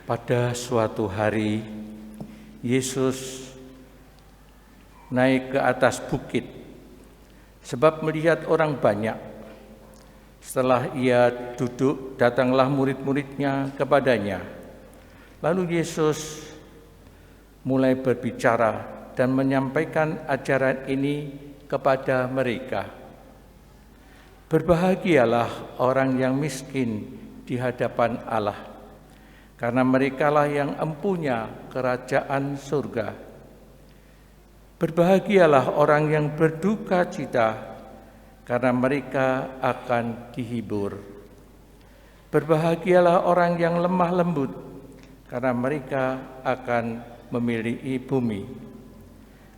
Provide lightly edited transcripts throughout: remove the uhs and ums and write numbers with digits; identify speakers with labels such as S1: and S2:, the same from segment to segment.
S1: Pada suatu hari, Yesus naik ke atas bukit sebab melihat orang banyak. Setelah ia duduk, datanglah murid-muridnya kepadanya. Lalu Yesus mulai berbicara dan menyampaikan ajaran ini kepada mereka. Berbahagialah orang yang miskin di hadapan Allah, karena merekalah yang empunya kerajaan surga. Berbahagialah orang yang berduka cita, karena mereka akan dihibur. Berbahagialah orang yang lemah lembut, karena mereka akan memiliki bumi.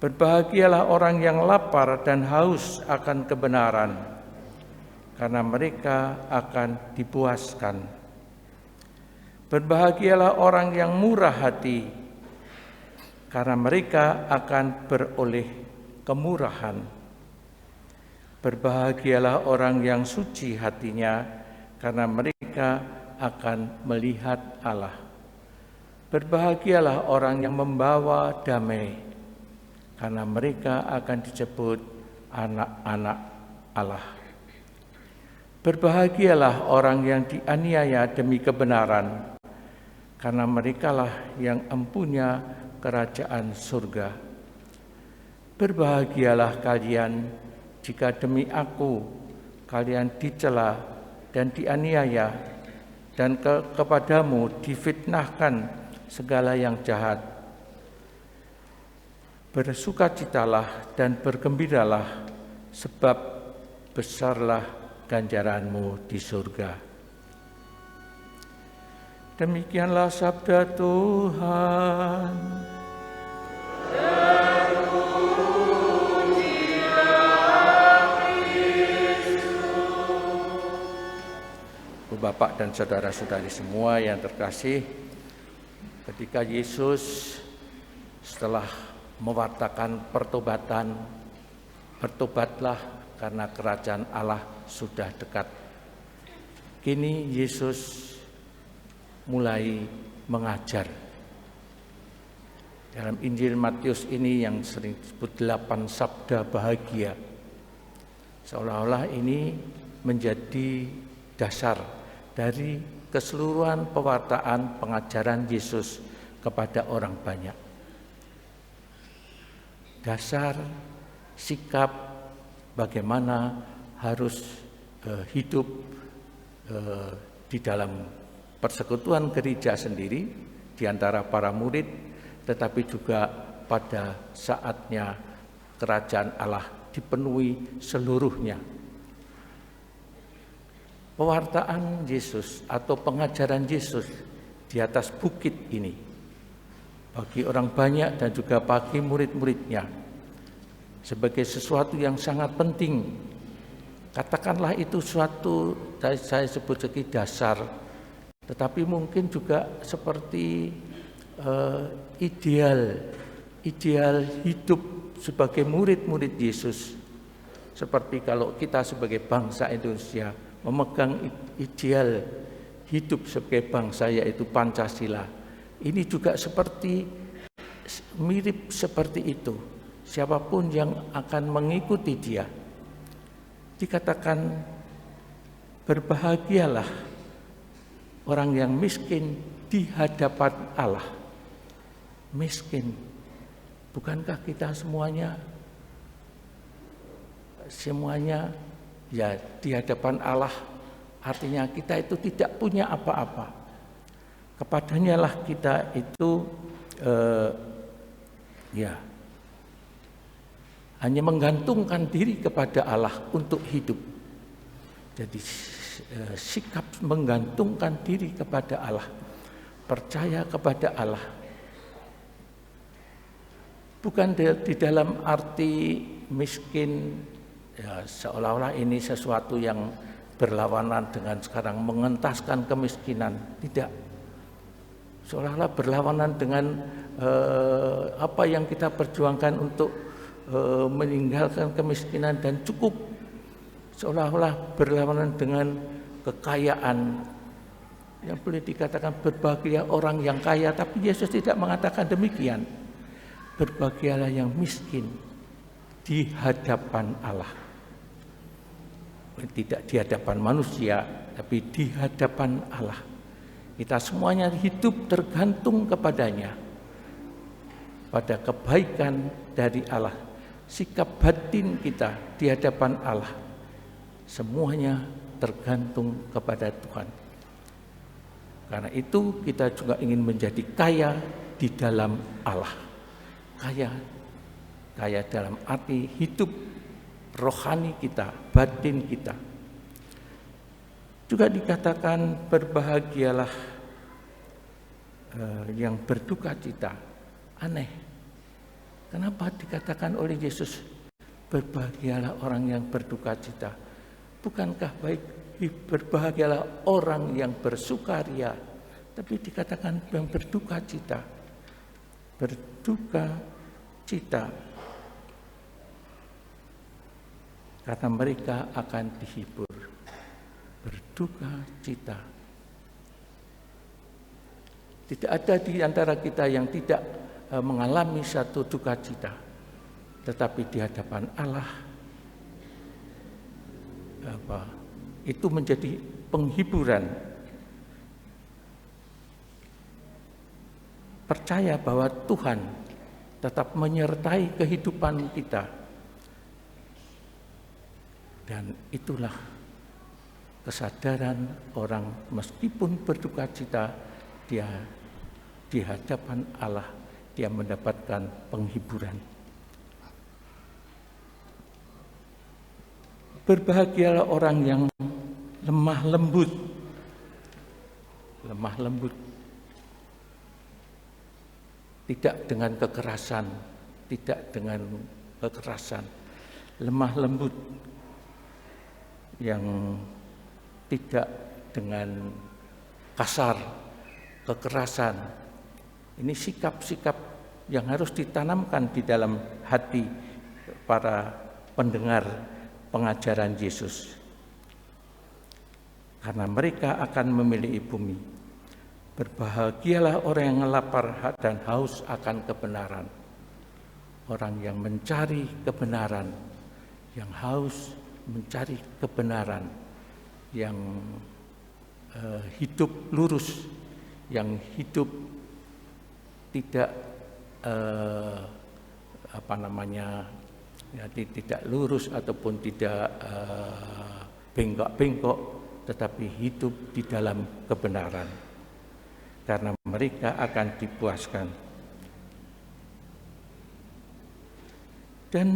S1: Berbahagialah orang yang lapar dan haus akan kebenaran, karena mereka akan dipuaskan. Berbahagialah orang yang murah hati, karena mereka akan beroleh kemurahan. Berbahagialah orang yang suci hatinya, karena mereka akan melihat Allah. Berbahagialah orang yang membawa damai, karena mereka akan disebut anak-anak Allah. Berbahagialah orang yang dianiaya demi kebenaran, karena merekalah yang empunya kerajaan surga. Berbahagialah kalian jika demi aku kalian dicela dan dianiaya, dan kepadamu difitnahkan segala yang jahat. Bersukacitalah dan bergembiralah, sebab besarlah ganjaranmu di surga. Demikianlah sabda Tuhan. Bapak dan saudara-saudari semua yang terkasih, ketika Yesus setelah mewartakan pertobatan, bertobatlah karena kerajaan Allah sudah dekat. Kini Yesus mulai mengajar. Dalam Injil Matius ini yang sering disebut 8 sabda bahagia, seolah-olah ini menjadi dasar dari keseluruhan pewartaan pengajaran Yesus kepada orang banyak. Dasar sikap bagaimana harus hidup di dalam persekutuan gereja sendiri di antara para murid, tetapi juga pada saatnya kerajaan Allah dipenuhi seluruhnya. Pewartaan Yesus atau pengajaran Yesus di atas bukit ini bagi orang banyak dan juga bagi murid-muridnya sebagai sesuatu yang sangat penting. Katakanlah itu suatu saya sebut sebagai dasar, tetapi mungkin juga seperti ideal hidup sebagai murid-murid Yesus. Seperti kalau kita sebagai bangsa Indonesia memegang ideal hidup sebagai bangsa, yaitu Pancasila. Ini juga seperti mirip seperti itu. Siapapun yang akan mengikuti dia, dikatakan berbahagialah orang yang miskin di hadapan Allah. Miskin, bukankah kita semuanya ya di hadapan Allah, artinya kita itu tidak punya apa-apa. Kepadanya lah kita itu hanya menggantungkan diri kepada Allah untuk hidup. Jadi sikap menggantungkan diri kepada Allah, percaya kepada Allah, bukan di dalam arti miskin ya, seolah-olah ini sesuatu yang berlawanan dengan sekarang mengentaskan kemiskinan. Tidak. Seolah-olah berlawanan dengan apa yang kita perjuangkan untuk meninggalkan kemiskinan dan cukup. Seolah-olah berlawanan dengan kekayaan Yang boleh dikatakan berbahagia orang yang kaya, tapi Yesus tidak mengatakan demikian. Berbahagialah yang miskin di hadapan Allah. Tidak di hadapan manusia, tapi di hadapan Allah. Kita semuanya hidup tergantung kepadanya, pada kebaikan dari Allah. Sikap batin kita di hadapan Allah, semuanya tergantung kepada Tuhan. Karena itu kita juga ingin menjadi kaya di dalam Allah. Kaya dalam arti hidup rohani kita, batin kita. Juga dikatakan berbahagialah yang berduka cita. Aneh. Kenapa dikatakan oleh Yesus berbahagialah orang yang berduka cita? Bukankah baik berbahagialah orang yang bersukaria, tapi dikatakan yang berduka cita. Berduka cita karena mereka akan dihibur. Berduka cita. Tidak ada di antara kita yang tidak mengalami satu duka cita, tetapi di hadapan Allah itu menjadi penghiburan. Percaya bahwa Tuhan tetap menyertai kehidupan kita. Dan itulah kesadaran orang meskipun berduka cita, dia di hadapan Allah, dia mendapatkan penghiburan. Berbahagialah orang yang lemah lembut. Lemah lembut. Tidak dengan kekerasan, tidak dengan kekerasan. Lemah lembut yang tidak dengan kasar, kekerasan. Ini sikap-sikap yang harus ditanamkan di dalam hati para pendengar pengajaran Yesus. Karena mereka akan memiliki bumi. Berbahagialah orang yang lapar dan haus akan kebenaran. Orang yang mencari kebenaran, yang haus mencari kebenaran, yang hidup lurus, yang hidup tidak tidak lurus ataupun tidak bengkok-bengkok, tetapi hidup di dalam kebenaran. Karena mereka akan dipuaskan. Dan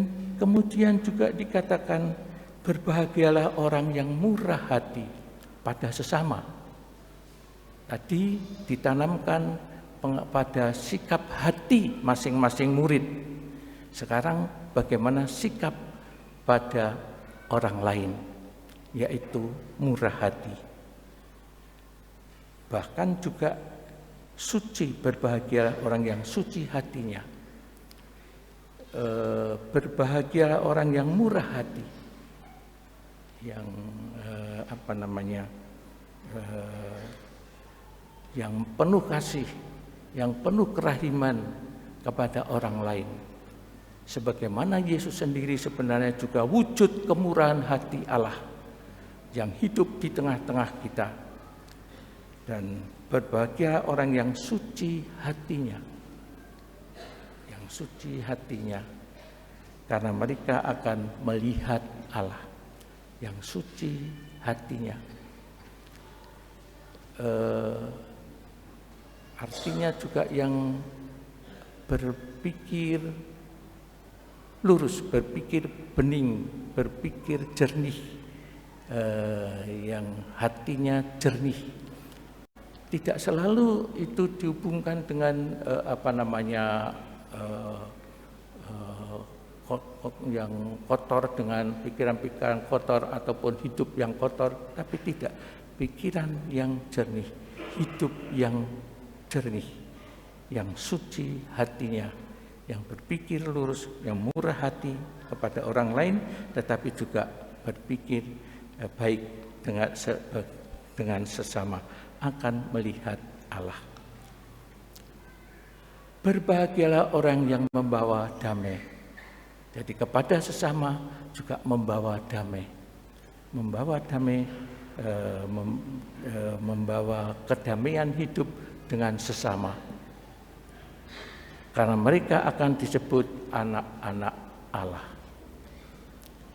S1: kemudian juga dikatakan berbahagialah orang yang murah hati pada sesama. Tadi ditanamkan pada sikap hati masing-masing murid. Sekarang bagaimana sikap pada orang lain, yaitu murah hati. Bahkan juga suci, berbahagialah orang yang suci hatinya. Berbahagialah orang yang murah hati, yang yang penuh kasih, yang penuh kerahiman kepada orang lain. Sebagaimana Yesus sendiri sebenarnya juga wujud kemurahan hati Allah yang hidup di tengah-tengah kita. Dan berbahagia orang yang suci hatinya, yang suci hatinya, karena mereka akan melihat Allah. Yang suci hatinya, artinya juga yang berpikir lurus, berpikir bening, berpikir jernih, yang hatinya jernih. Tidak selalu itu dihubungkan dengan yang kotor, dengan pikiran-pikiran kotor ataupun hidup yang kotor, tapi tidak, pikiran yang jernih, hidup yang jernih, yang suci hatinya, yang berpikir lurus, yang murah hati kepada orang lain, tetapi juga berpikir baik dengan sesama. akan melihat Allah. Berbahagialah orang yang membawa damai. Jadi kepada sesama juga membawa damai. Membawa damai, membawa kedamaian hidup dengan sesama. Karena mereka akan disebut anak-anak Allah.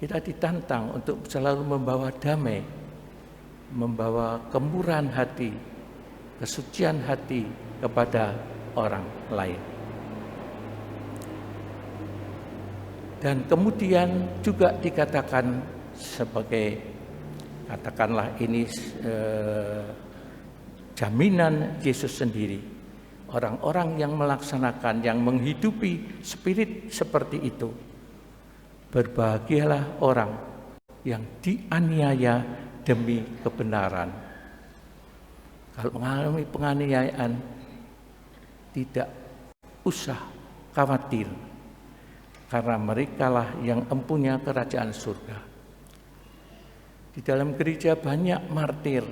S1: Kita ditantang untuk selalu membawa damai, membawa kemurahan hati, kesucian hati kepada orang lain. Dan kemudian juga dikatakan sebagai, katakanlah ini jaminan Yesus sendiri. Orang-orang yang melaksanakan, yang menghidupi spirit seperti itu, berbahagialah orang yang dianiaya demi kebenaran. Kalau mengalami penganiayaan, tidak usah khawatir, karena merekalah yang empunya kerajaan surga. Di dalam gereja banyak martir,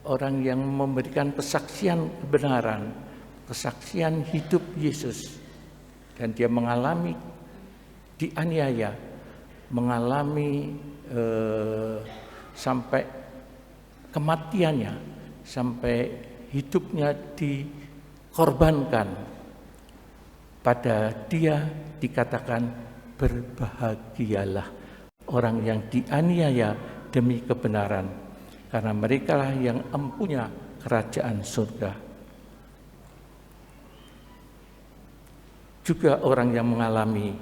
S1: orang yang memberikan kesaksian kebenaran, kesaksian hidup Yesus, dan dia mengalami dianiaya, mengalami sampai kematiannya, sampai hidupnya dikorbankan. Pada dia dikatakan berbahagialah orang yang dianiaya demi kebenaran, karena merekalah yang empunya kerajaan surga. Juga orang yang mengalami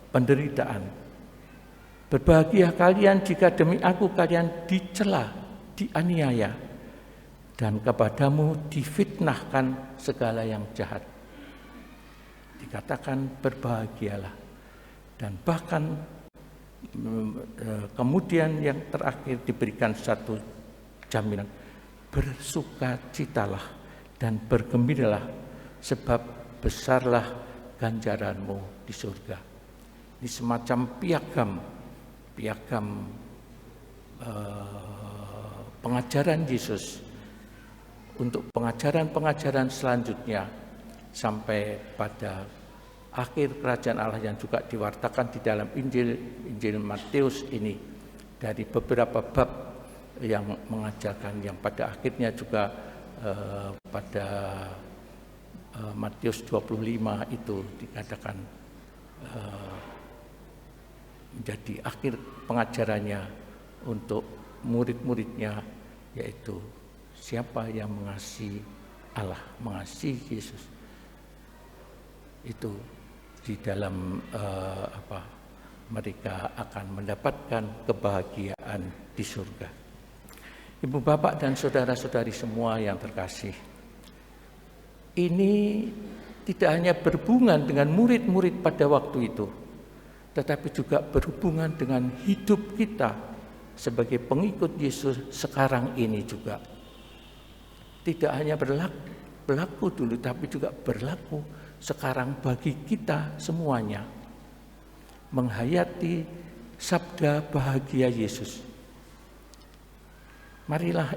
S1: penderitaan. Berbahagia kalian jika demi aku kalian dicela, dianiaya, dan kepadamu difitnahkan segala yang jahat. Dikatakan berbahagialah. Dan bahkan kemudian yang terakhir diberikan satu jaminan, bersukacitalah dan bergembiralah, sebab besarlah ganjaranmu di surga. Ini semacam piagam pengajaran Yesus untuk pengajaran-pengajaran selanjutnya sampai pada akhir kerajaan Allah, yang juga diwartakan di dalam Injil Matius ini, dari beberapa bab yang mengajarkan, yang pada akhirnya juga pada Matius 25 itu dikatakan menjadi akhir pengajarannya untuk murid-muridnya, yaitu siapa yang mengasihi Allah, mengasihi Yesus, itu di dalam mereka akan mendapatkan kebahagiaan di surga. Ibu bapak dan saudara-saudari semua yang terkasih, ini tidak hanya berhubungan dengan murid-murid pada waktu itu, tetapi juga berhubungan dengan hidup kita sebagai pengikut Yesus sekarang ini juga. Tidak hanya berlaku dulu, tapi juga berlaku sekarang bagi kita semuanya. Menghayati sabda bahagia Yesus. Marilah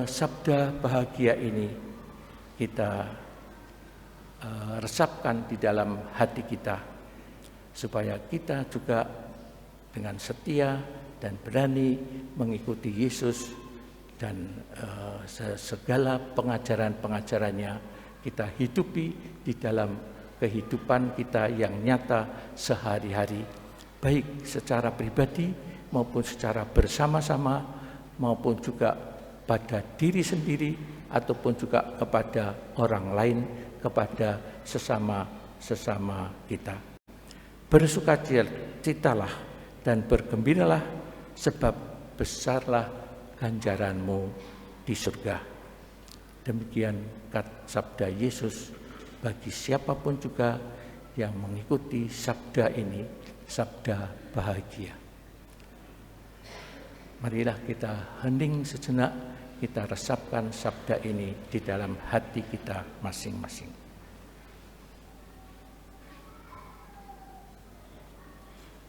S1: sabda bahagia ini kita resapkan di dalam hati kita, supaya kita juga dengan setia dan berani mengikuti Yesus, dan segala pengajaran-pengajarannya kita hidupi di dalam kehidupan kita yang nyata sehari-hari, baik secara pribadi maupun secara bersama-sama, maupun juga pada diri sendiri, ataupun juga kepada orang lain, kepada sesama kita. Bersukacitalah dan bergembiralah, sebab besarlah ganjaranmu di surga. Demikian sabda Yesus bagi siapapun juga yang mengikuti sabda ini, sabda bahagia. Marilah kita hening sejenak, kita resapkan sabda ini di dalam hati kita masing-masing.